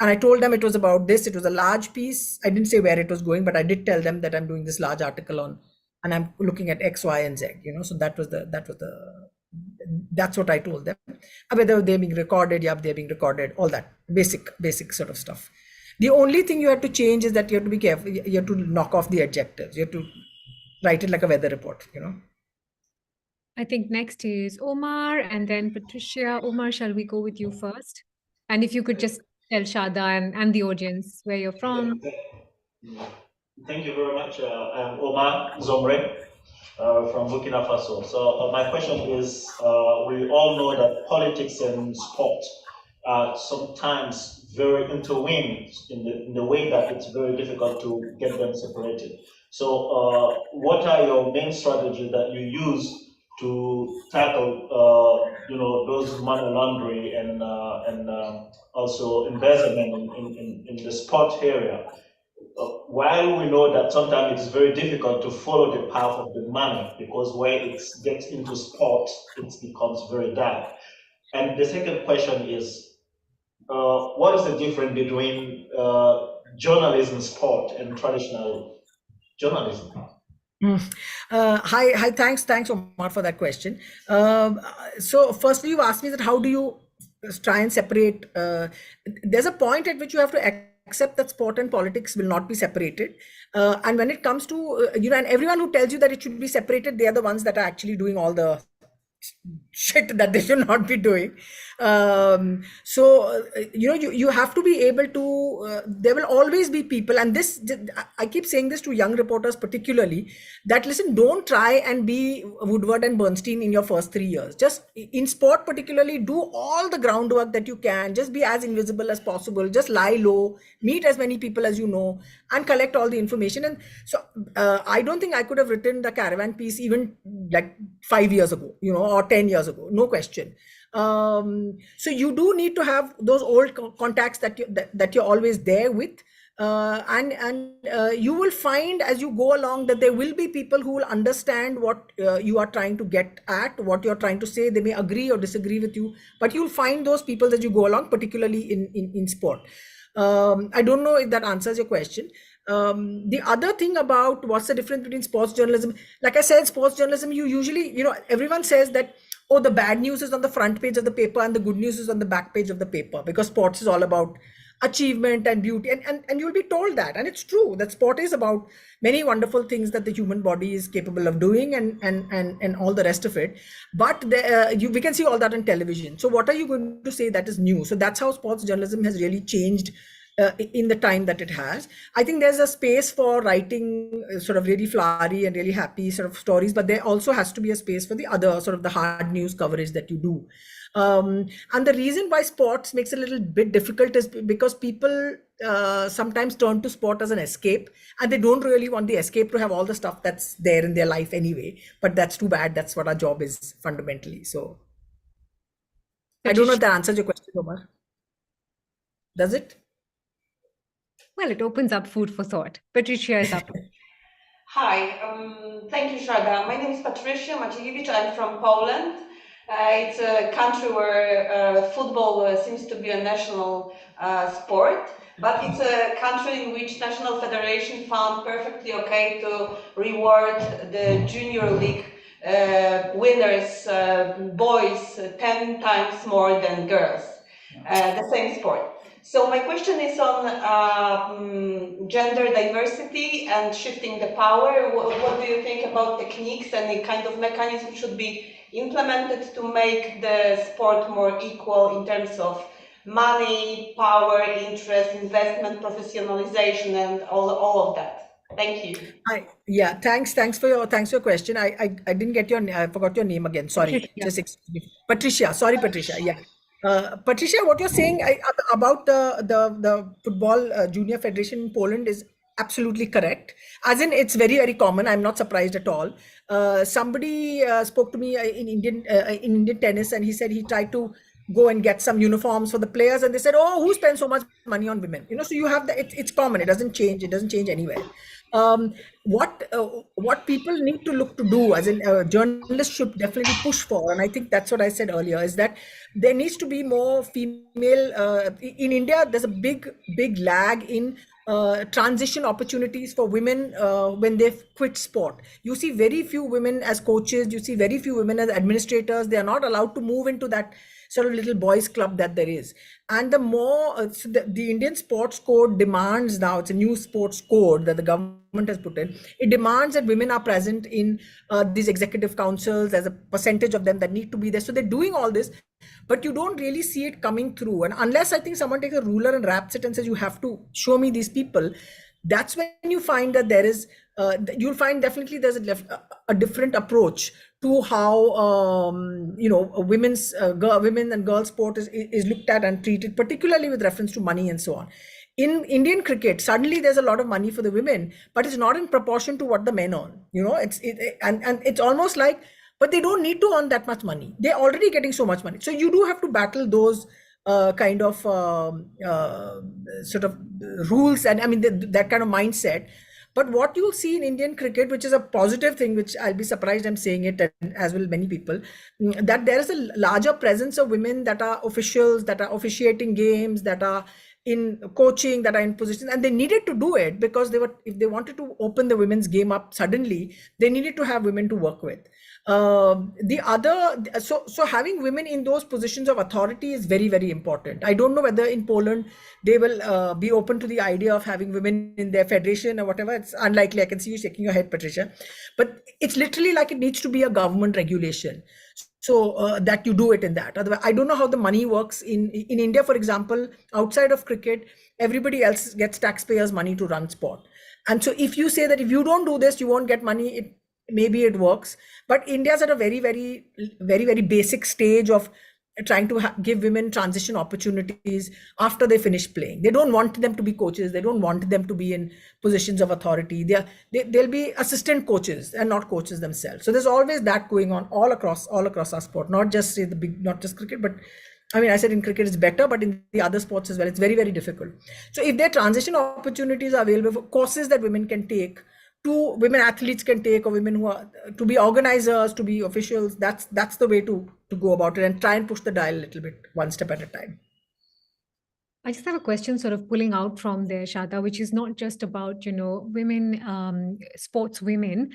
And I told them it was about this. It was a large piece. I didn't say where it was going, but I did tell them that I'm doing this large article on, and I'm looking at X, Y, and Z. So that's what I told them. Whether they're being recorded, they're being recorded, all that basic sort of stuff. The only thing you have to change is that you have to be careful. You have to knock off the adjectives. You have to write it like a weather report. I think next is Omar and then Patricia. Omar, shall we go with you first? And if you could just tell Sharda and the audience where you're from. Thank you very much. I'm Omar Zomre from Burkina Faso. So my question is, we all know that politics and sport are sometimes very intertwined in the way that it's very difficult to get them separated. So what are your main strategies that you use to tackle, those money laundering and also embezzlement in the sport area? While we know that sometimes it's very difficult to follow the path of the money, because when it gets into sport, it becomes very dark. And the second question is, what is the difference between journalism, sport, and traditional journalism? Hi, thanks Omar for that question. So firstly, you asked me that how do you try and separate? There's a point at which you have to accept that sport and politics will not be separated. And when it comes to, and everyone who tells you that it should be separated, they are the ones that are actually doing all the shit that they should not be doing. So you have to be able to, there will always be people, and this, I keep saying this to young reporters particularly, that listen, don't try and be Woodward and Bernstein in your first 3 years. Just in sport particularly, do all the groundwork that you can. Just be as invisible as possible. Just lie low, meet as many people as you know, and collect all the information. And so I don't think I could have written the Caravan piece even like 5 years ago, or 10 years ago, no question. So you do need to have those old contacts that you're always there with, and you will find as you go along that there will be people who will understand what you are trying to get at, what you're trying to say. They may agree or disagree with you, but you'll find those people as you go along, particularly in sport. I don't know if that answers your question. The other thing about what's the difference between sports journalism, like I said, sports journalism, you usually, everyone says that, oh, the bad news is on the front page of the paper and the good news is on the back page of the paper, because sports is all about achievement and beauty, and you'll be told that, and it's true that sport is about many wonderful things that the human body is capable of doing, and all the rest of it. But we can see all that on television. So what are you going to say that is new? So that's how sports journalism has really changed in the time that it has. I think there's a space for writing sort of really flowery and really happy sort of stories, but there also has to be a space for the other sort of the hard news coverage that you do. And the reason why sports makes it a little bit difficult is because people sometimes turn to sport as an escape, and they don't really want the escape to have all the stuff that's there in their life anyway. But that's too bad. That's what our job is fundamentally. So I don't know if that answers your question, Omar. Does it? Well, it opens up food for thought. Patricia is up. Hi, thank you, Sharda. My name is Patricia Maciejewicz. I'm from Poland. It's a country where football seems to be a national sport, but it's a country in which National Federation found perfectly okay to reward the junior league winners, boys, 10 times more than girls, the same sport. So my question is on gender diversity and shifting the power. What do you think about techniques and the kind of mechanism should be implemented to make the sport more equal in terms of money, power, interest, investment, professionalization, and all of that? Thank you. Thanks for your question. I didn't get your I forgot your name again. Sorry. Patricia. Just excuse me. Patricia. Sorry, Patricia. Yeah. Patricia, what you're saying about the football junior federation in Poland is absolutely correct. As in, it's very common. I'm not surprised at all. Somebody spoke to me in Indian tennis, and he said he tried to go and get some uniforms for the players, and they said, "Oh, who spends so much money on women?" So you have that. It's common. It doesn't change. It doesn't change anywhere. What people need to look to do, as in journalists should definitely push for, and I think that's what I said earlier, is that there needs to be more female. In India, there's a big lag in transition opportunities for women when they've quit sport. You see very few women as coaches. You see very few women as administrators. They are not allowed to move into that sort of little boys club that there is. And the more so the Indian sports code demands now, it's a new sports code that the government has put in. It demands that women are present in these executive councils. There's a percentage of them that need to be there. So they're doing all this, but you don't really see it coming through. And unless I think someone takes a ruler and wraps it and says, you have to show me these people, that's when you find that there is, you'll find definitely there's a different approach to how women and girls sport is looked at and treated, particularly with reference to money and so on. In Indian cricket, suddenly there's a lot of money for the women, but it's not in proportion to what the men earn. And it's almost like, but they don't need to earn that much money. They're already getting so much money. So you do have to battle those kind of sort of rules, and I mean that kind of mindset. But what you'll see in Indian cricket, which is a positive thing, which I'll be surprised I'm saying it, and as will many people, that there is a larger presence of women that are officials, that are officiating games, that are in coaching, that are in positions, and they needed to do it because if they wanted to open the women's game up suddenly, they needed to have women to work with. So having women in those positions of authority is very important. I don't know whether in Poland they will be open to the idea of having women in their federation or whatever. It's unlikely. I can see you shaking your head, Patricia, but it's literally like it needs to be a government regulation, so that you do it in that. Otherwise, I don't know how the money works in India, for example. Outside of cricket, everybody else gets taxpayers' money to run sport, and so if you say that if you don't do this, you won't get money, maybe it works. But India's at a very basic stage of trying to give women transition opportunities after they finish playing. They don't want them to be coaches. They don't want them to be in positions of authority. They'll be assistant coaches and not coaches themselves. So there's always that going on all across our sport, not just not just cricket, but I mean, I said in cricket it's better, but in the other sports as well, it's very difficult. So if there are transition opportunities are available for courses that women can take, to women athletes can take, or women who are to be organizers, to be officials, that's the way to go about it, and try and push the dial a little bit, one step at a time. I just have a question sort of pulling out from there, Sharda, which is not just about, women, sports women,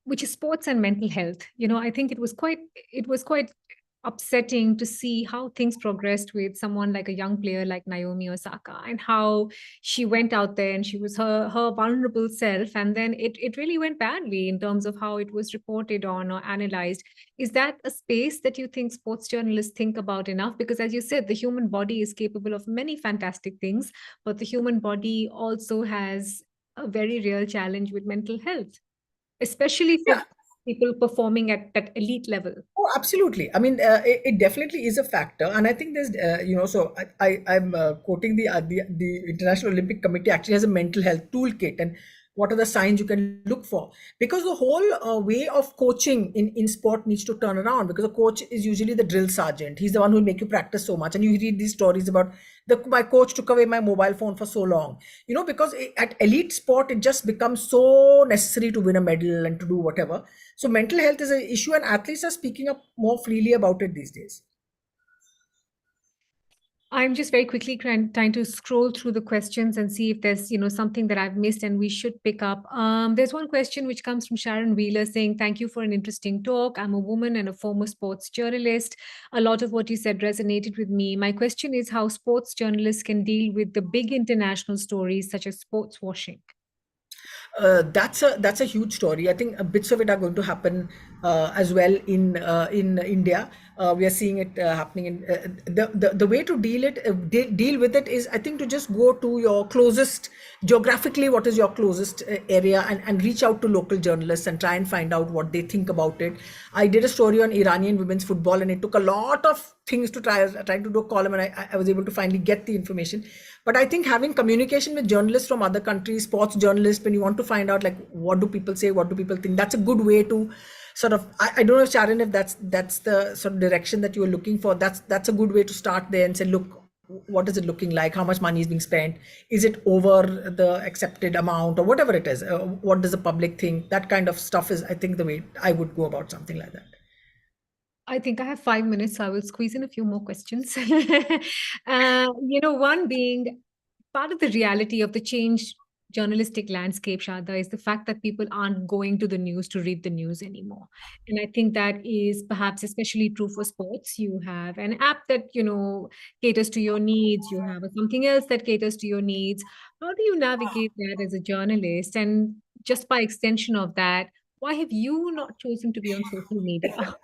which is sports and mental health. I think it was quite upsetting to see how things progressed with someone like a young player like Naomi Osaka, and how she went out there and she was her vulnerable self, and then it really went badly in terms of how it was reported on or analyzed. Is that a space that you think sports journalists think about enough? Because as you said, the human body is capable of many fantastic things, but the human body also has a very real challenge with mental health, especially for people performing at that elite level. Oh, absolutely. I mean, it definitely is a factor, and I think there's, So I'm quoting the International Olympic Committee actually has a mental health toolkit, and what are the signs you can look for? Because the whole way of coaching in sport needs to turn around, because a coach is usually the drill sergeant. He's the one who will make you practice so much. And you read these stories about my coach took away my mobile phone for so long, because at elite sport, it just becomes so necessary to win a medal and to do whatever. So mental health is an issue, and athletes are speaking up more freely about it these days. I'm just very quickly trying to scroll through the questions and see if there's something that I've missed and we should pick up. There's one question which comes from Sharon Wheeler saying, "Thank you for an interesting talk. I'm a woman and a former sports journalist. A lot of what you said resonated with me. My question is how sports journalists can deal with the big international stories such as sports washing." That's a huge story. I think bits of it are going to happen as well in India. We are seeing it happening. In the way to deal with it is, I think, to just go to your closest geographically. What is your closest area, and reach out to local journalists and try and find out what they think about it. I did a story on Iranian women's football, and it took a lot of things to trying to do a column, and I was able to finally get the information. But I think having communication with journalists from other countries, sports journalists, when you want to find out like what do people say, what do people think, that's a good way to sort of, I don't know, Sharon, if that's the sort of direction that you were looking for. That's a good way to start there and say, look, what is it looking like? How much money is being spent? Is it over the accepted amount, or whatever it is? What does the public think? That kind of stuff is, I think, the way I would go about something like that. I think I have 5 minutes, so I will squeeze in a few more questions. One being, part of the reality of the changed journalistic landscape, Sharda, is the fact that people aren't going to the news to read the news anymore. And I think that is perhaps especially true for sports. You have an app that, caters to your needs. You have something else that caters to your needs. How do you navigate that as a journalist? And just by extension of that, why have you not chosen to be on social media?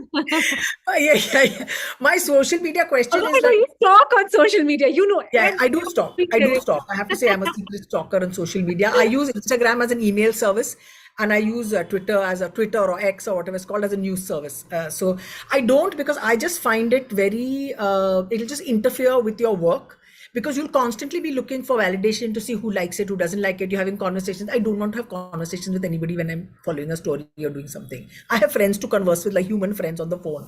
Yeah. My social media question Although is I know like, you stalk on social media, yeah, I do stalk. I do everything. stalk. I have to say, I'm a secret stalker on social media. I use Instagram as an email service, and I use Twitter as a Twitter or X or whatever it's called as a news service. So I don't, because I just find it very, it'll just interfere with your work, because you'll constantly be looking for validation to see who likes it, who doesn't like it. You're having conversations. I don't want to have conversations with anybody when I'm following a story or doing something. I have friends to converse with, like human friends on the phone,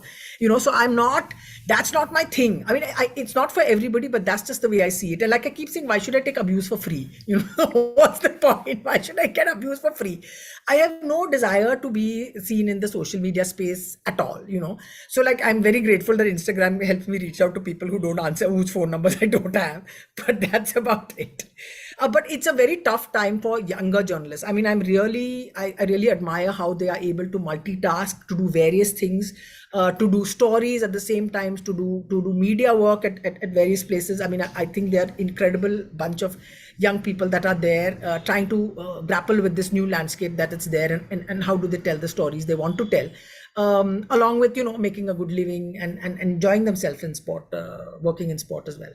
so that's not my thing. I mean, it's not for everybody, but that's just the way I see it. And like I keep saying, why should I take abuse for free? What's the point? Why should I get abuse for free? I have no desire to be seen in the social media space at all, So like, I'm very grateful that Instagram helps me reach out to people who don't answer, whose phone numbers I don't have, but that's about it. But it's a very tough time for younger journalists. I mean, I really admire how they are able to multitask, to do various things, to do stories at the same time, to do media work at various places. I mean, I think they're incredible bunch of young people that are there trying to grapple with this new landscape that it's there, and how do they tell the stories they want to tell, along with making a good living and enjoying themselves in sport, working in sport as well.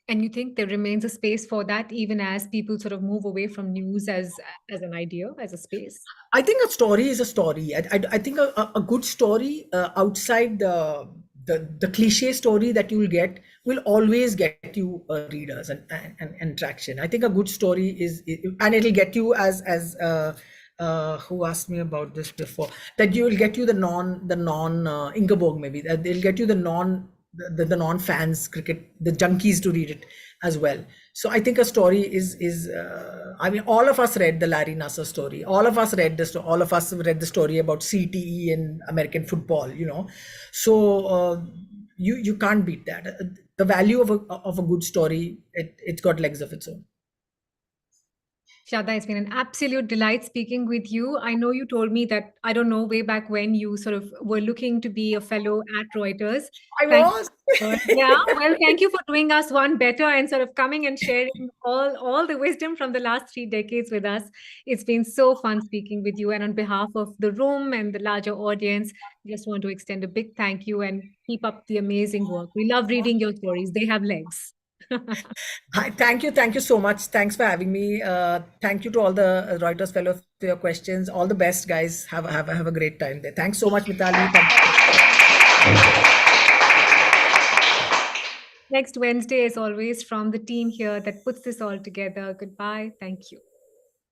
And you think there remains a space for that, even as people sort of move away from news as an idea, as a space? I think a story is a story. I think a good story outside the cliche story that you will get will always get you readers and traction. I think a good story is, and it'll get you as who asked me about this before, that you will get you the non Ingeborg, maybe that they'll get you the non fans cricket, the junkies to read it as well. So I think a story is I mean, all of us read the Larry Nassar story. All of us read the story about CTE and American football, So you can't beat that. The value of a good story, it's got legs of its own. Sharda, it's been an absolute delight speaking with you. I know you told me that, I don't know, way back when you sort of were looking to be a fellow at Reuters. I was. Yeah, well, thank you for doing us one better and sort of coming and sharing all the wisdom from the last 3 decades with us. It's been so fun speaking with you. And on behalf of the room and the larger audience, just want to extend a big thank you and keep up the amazing work. We love reading your stories. They have legs. Thank you so much. Thanks for having me. Thank you to all the Reuters fellows for your questions. All the best, guys. Have a great time there. Thanks so much, Mitali. Next Wednesday, as always, from the team here that puts this all together. Goodbye. Thank you.